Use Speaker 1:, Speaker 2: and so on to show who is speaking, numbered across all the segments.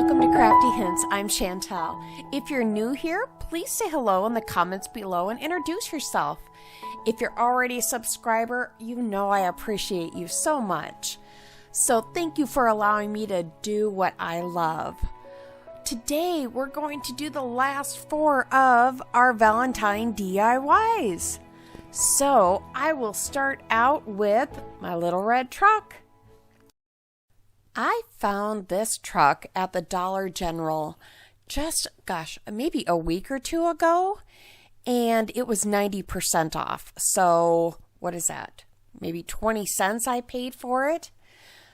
Speaker 1: Welcome to Crafty Hints. I'm Chantel. If you're new here, please say hello in the comments below and introduce yourself. If you're already a subscriber, you know I appreciate you so much. So thank you for allowing me to do what I love. Today we're going to do the last 4 of our Valentine DIYs. So I will start out with my little red truck. I found this truck at the Dollar General just, maybe a week or two ago, and it was 90% off. So what is that? Maybe 20 cents I paid for it.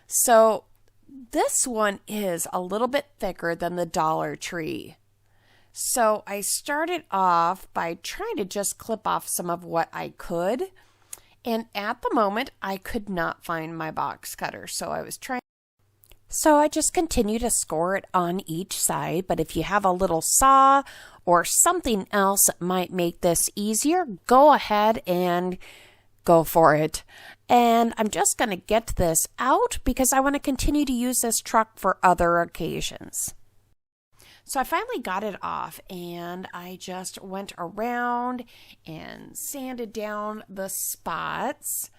Speaker 1: So this one is a little bit thicker than the Dollar Tree. So I started off by trying to just clip off some of what I could. And at the moment, I could not find my box cutter. So I just continue to score it on each side, but if you have a little saw or something else that might make this easier, go ahead and go for it. And I'm just going to get this out because I want to continue to use this truck for other occasions. So I finally got it off and I just went around and sanded down the spots.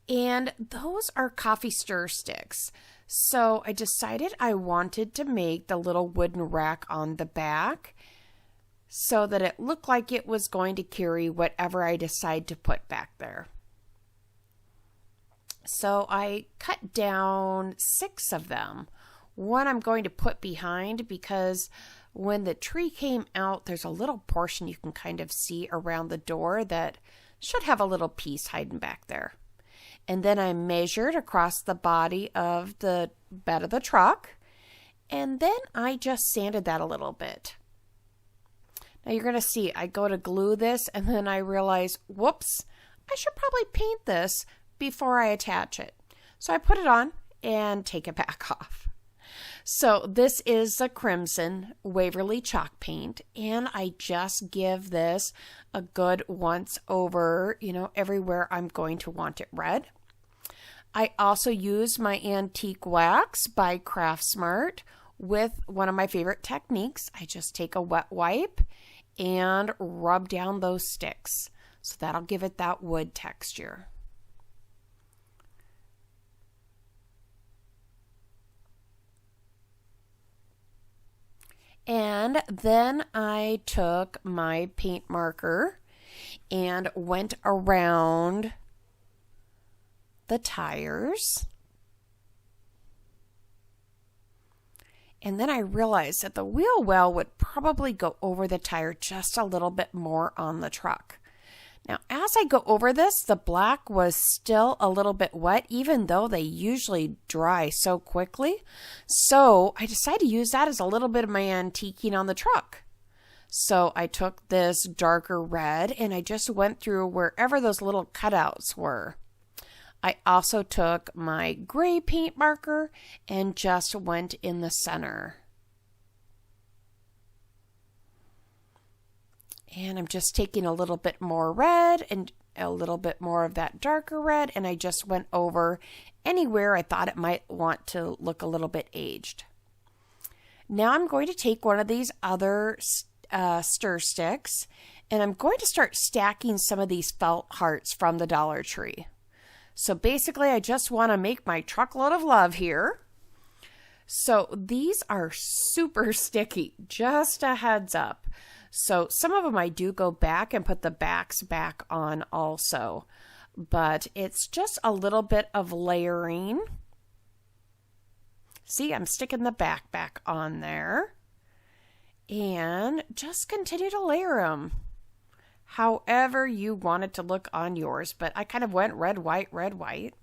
Speaker 1: And those are coffee stir sticks. So I decided I wanted to make the little wooden rack on the back so that it looked like it was going to carry whatever I decide to put back there. So I cut down 6 of them. One I'm going to put behind because when the tree came out, there's a little portion you can kind of see around the door that should have a little piece hiding back there. And then I measured across the body of the bed of the truck. And then I just sanded that a little bit. Now you're going to see I go to glue this and then I realize, whoops, I should probably paint this before I attach it. So I put it on and take it back off. So this is the Crimson Waverly chalk paint, and I just give this a good once over, everywhere I'm going to want it red. I also use my antique wax by Craftsmart with one of my favorite techniques. I just take a wet wipe and rub down those sticks. So that'll give it that wood texture. And then I took my paint marker and went around the tires. And then I realized that the wheel well would probably go over the tire just a little bit more on the truck. Now, as I go over this, the black was still a little bit wet, even though they usually dry so quickly. So I decided to use that as a little bit of my antiquing on the truck. So I took this darker red and I just went through wherever those little cutouts were. I also took my gray paint marker and just went in the center. And I'm just taking a little bit more red and a little bit more of that darker red, and I just went over anywhere I thought it might want to look a little bit aged. Now I'm going to take one of these other stir sticks, and I'm going to start stacking some of these felt hearts from the Dollar Tree. So basically, I just want to make my truckload of love here. So these are super sticky, just a heads up. So some of them I do go back and put the backs back on also, but it's just a little bit of layering. See, I'm sticking the back on there and just continue to layer them however you want it to look on yours, but I kind of went red, white, red, white.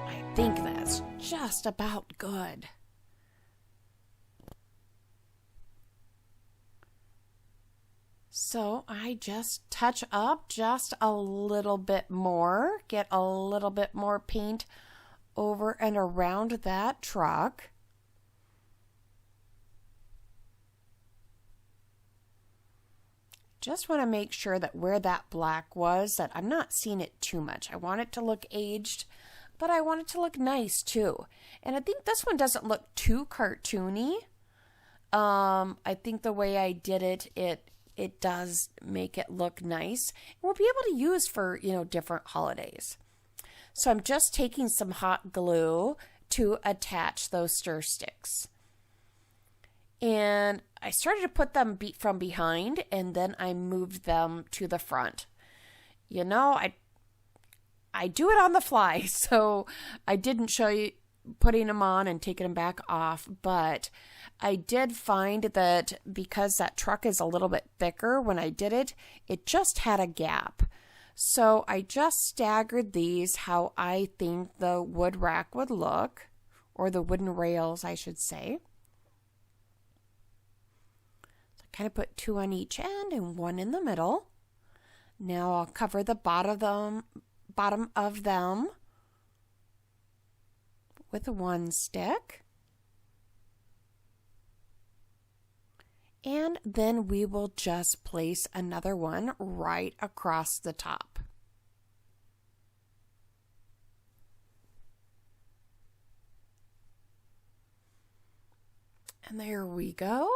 Speaker 1: I think that's just about good. So I just touch up just a little bit more, get a little bit more paint over and around that truck. Just want to make sure that where that black was, that I'm not seeing it too much. I want it to look aged, but I want it to look nice too. And I think this one doesn't look too cartoony. I think the way I did it, it does make it look nice. And we'll be able to use for, different holidays. So I'm just taking some hot glue to attach those stir sticks. And I started to put them from behind, and then I moved them to the front. I do it on the fly, so I didn't show you putting them on and taking them back off, but I did find that because that truck is a little bit thicker, when I did it, it just had a gap. So I just staggered these how I think the wood rack would look, or the wooden rails, I should say. So I kind of put 2 on each end and 1 in the middle. Now I'll cover the bottom of them with 1 stick. And then we will just place another one right across the top. And there we go.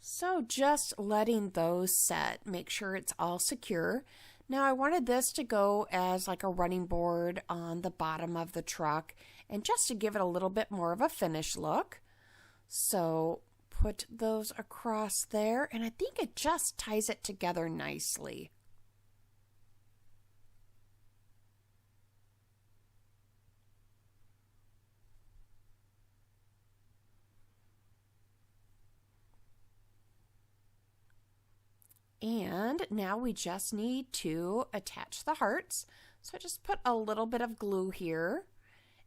Speaker 1: So just letting those set, make sure it's all secure. Now I wanted this to go as like a running board on the bottom of the truck, and just to give it a little bit more of a finished look. So put those across there, and I think it just ties it together nicely. And now we just need to attach the hearts. So I just put a little bit of glue here.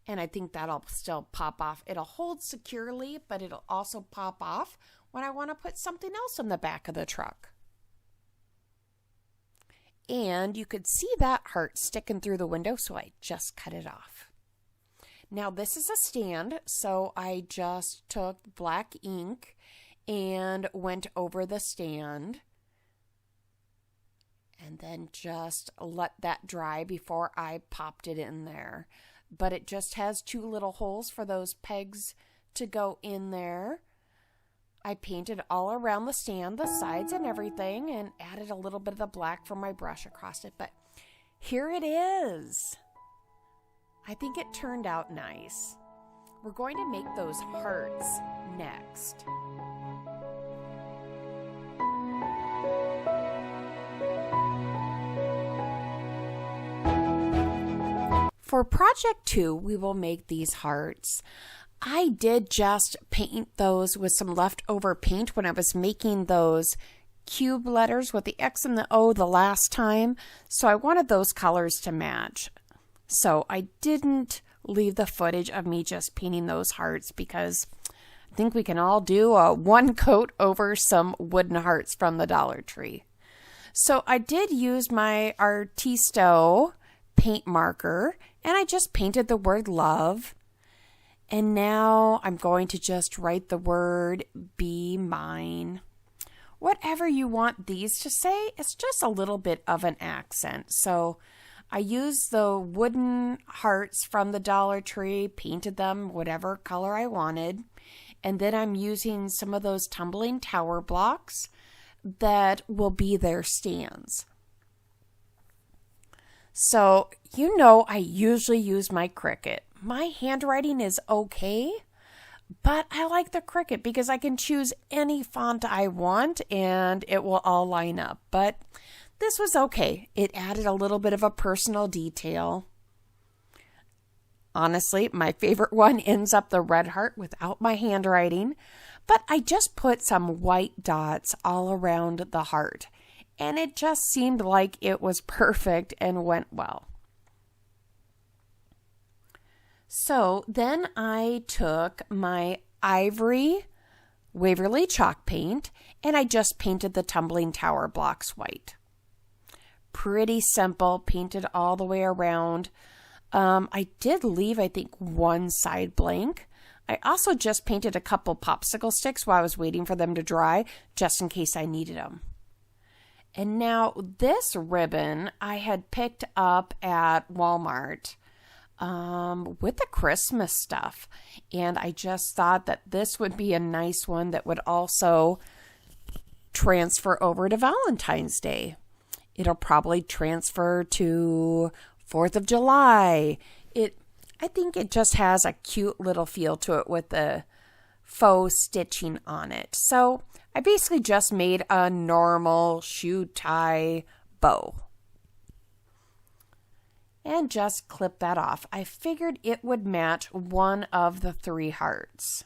Speaker 1: And I think that'll still pop off. It'll hold securely, but it'll also pop off when I want to put something else in the back of the truck. And you could see that heart sticking through the window, so I just cut it off. Now this is a stand, so I just took black ink and went over the stand. And then just let that dry before I popped it in there. But it just has 2 little holes for those pegs to go in there. I painted all around the stand, the sides and everything, and added a little bit of the black from my brush across it. But here it is. I think it turned out nice. We're going to make those hearts next. For project 2, we will make these hearts. I did just paint those with some leftover paint when I was making those cube letters with the X and the O the last time. So I wanted those colors to match. So I didn't leave the footage of me just painting those hearts because I think we can all do a 1 coat over some wooden hearts from the Dollar Tree. So I did use my Artisto paint marker, and I just painted the word love. And now I'm going to just write the word be mine. Whatever you want these to say, it's just a little bit of an accent. So I used the wooden hearts from the Dollar Tree, painted them whatever color I wanted. And then I'm using some of those tumbling tower blocks that will be their stands. So, I usually use my Cricut. My handwriting is okay, but I like the Cricut because I can choose any font I want and it will all line up. But this was okay. It added a little bit of a personal detail. Honestly, my favorite one ends up the red heart without my handwriting, but I just put some white dots all around the heart. And it just seemed like it was perfect and went well. So then I took my ivory Waverly chalk paint and I just painted the tumbling tower blocks white. Pretty simple, painted all the way around. I did leave, I think, one side blank. I also just painted a couple popsicle sticks while I was waiting for them to dry, just in case I needed them. And now this ribbon I had picked up at Walmart with the Christmas stuff. And I just thought that this would be a nice one that would also transfer over to Valentine's Day. It'll probably transfer to 4th of July. I think it just has a cute little feel to it with the faux stitching on it. So I basically just made a normal shoe tie bow. And just clip that off. I figured it would match one of the 3 hearts.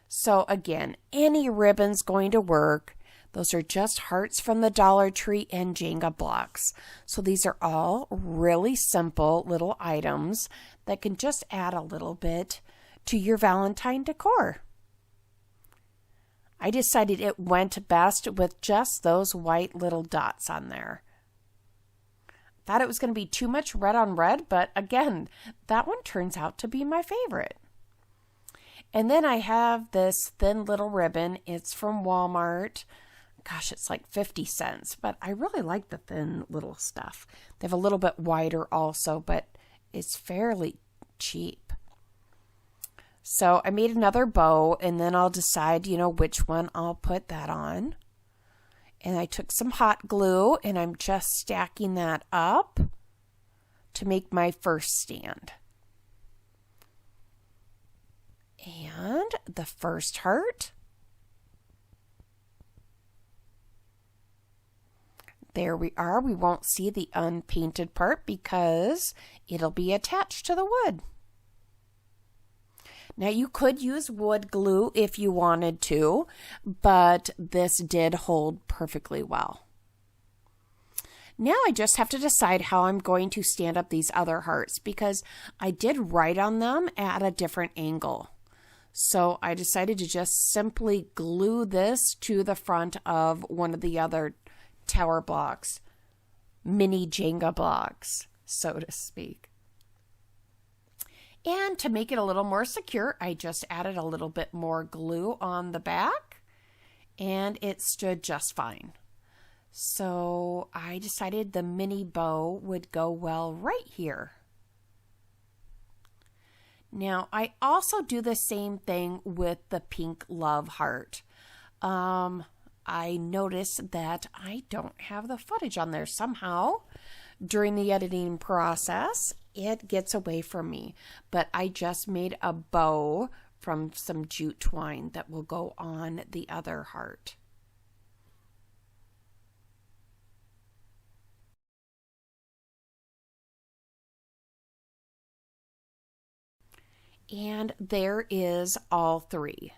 Speaker 1: So again, any ribbon's going to work. Those are just hearts from the Dollar Tree and Jenga blocks. So these are all really simple little items that can just add a little bit to your Valentine decor. I decided it went best with just those white little dots on there. Thought it was going to be too much red on red, but again, that one turns out to be my favorite. And then I have this thin little ribbon. It's from Walmart. Gosh, it's like 50 cents, but I really like the thin little stuff. They have a little bit wider also, but it's fairly cheap. So I made another bow, and then I'll decide, which one I'll put that on. And I took some hot glue, and I'm just stacking that up to make my first stand. And the first heart. There we are. We won't see the unpainted part because it'll be attached to the wood. Now you could use wood glue if you wanted to, but this did hold perfectly well. Now I just have to decide how I'm going to stand up these other hearts because I did write on them at a different angle. So I decided to just simply glue this to the front of one of the other tower blocks, mini Jenga blocks, so to speak. And to make it a little more secure, I just added a little bit more glue on the back, and it stood just fine. So I decided the mini bow would go well right here. Now, I also do the same thing with the pink love heart. I noticed that I don't have the footage on there somehow. During the editing process, it gets away from me. But I just made a bow from some jute twine that will go on the other heart. And there is all 3.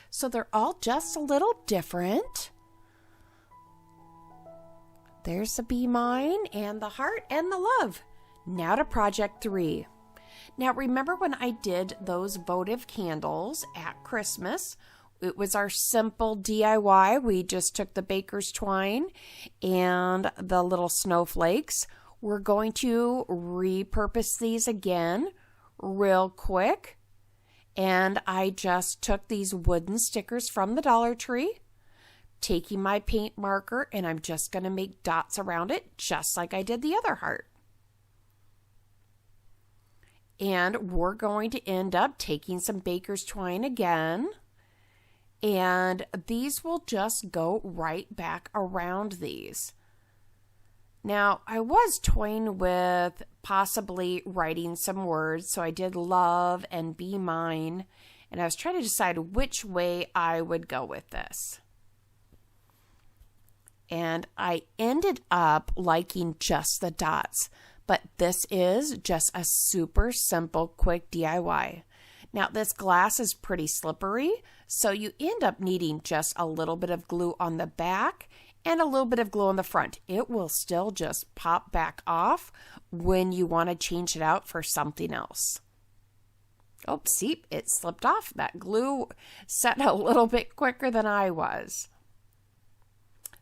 Speaker 1: So they're all just a little different. There's the Be Mine and the heart and the love. Now to project 3. Now remember when I did those votive candles at Christmas? It was our simple DIY. We just took the baker's twine and the little snowflakes. We're going to repurpose these again real quick. And I just took these wooden stickers from the Dollar Tree, taking my paint marker, and I'm just going to make dots around it, just like I did the other heart. And we're going to end up taking some baker's twine again, and these will just go right back around these. Now, I was toying with possibly writing some words, so I did love and be mine, and I was trying to decide which way I would go with this. And I ended up liking just the dots, but this is just a super simple, quick DIY. Now, this glass is pretty slippery, so you end up needing just a little bit of glue on the back and a little bit of glue on the front. It will still just pop back off when you want to change it out for something else. Oh, see, it slipped off. That glue set a little bit quicker than I was.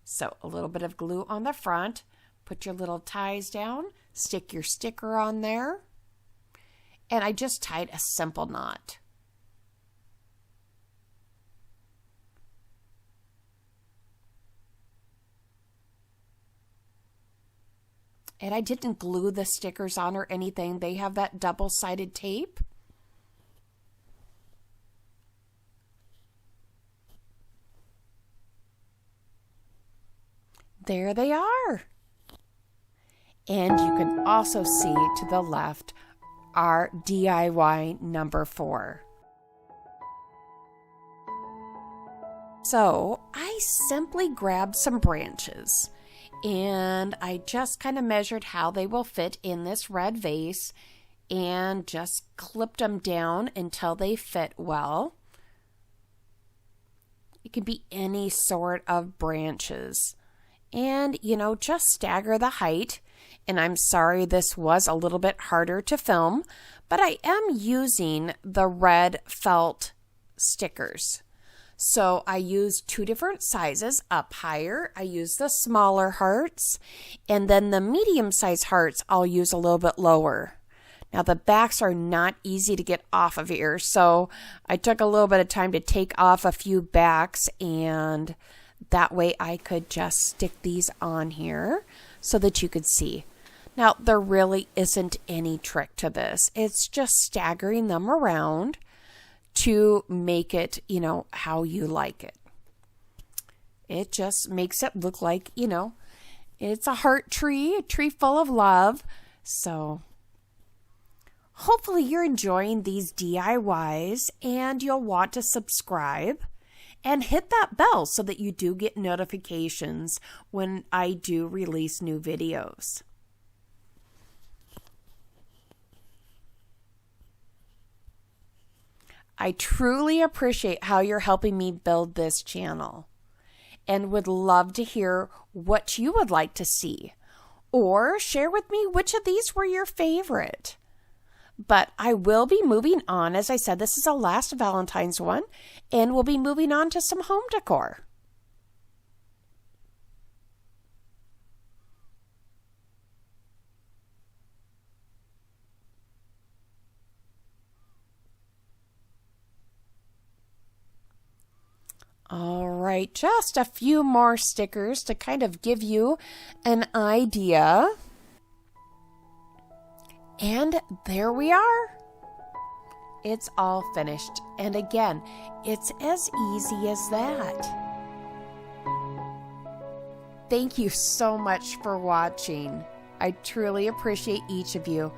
Speaker 1: So a little bit of glue on the front. Put your little ties down. Stick your sticker on there. And I just tied a simple knot. And I didn't glue the stickers on or anything. They have that double-sided tape. There they are. And you can also see to the left our DIY number 4. So I simply grabbed some branches and I just kind of measured how they will fit in this red vase and just clipped them down until they fit well. It can be any sort of branches. And, just stagger the height. And I'm sorry this was a little bit harder to film, but I am using the red felt stickers. So I used 2 different sizes up higher. I used the smaller hearts, and then the medium size hearts I'll use a little bit lower. Now the backs are not easy to get off of here, so I took a little bit of time to take off a few backs, and that way I could just stick these on here so that you could see. Now there really isn't any trick to this. It's just staggering them around to make it, how you like it. It just makes it look like, it's a heart tree, a tree full of love. So hopefully you're enjoying these DIYs and you'll want to subscribe and hit that bell so that you do get notifications when I do release new videos. I truly appreciate how you're helping me build this channel and would love to hear what you would like to see, or share with me which of these were your favorite. But I will be moving on. As I said, this is the last Valentine's one, and we'll be moving on to some home decor. All right, just a few more stickers to kind of give you an idea. And there we are. It's all finished. And again, it's as easy as that. Thank you so much for watching. I truly appreciate each of you.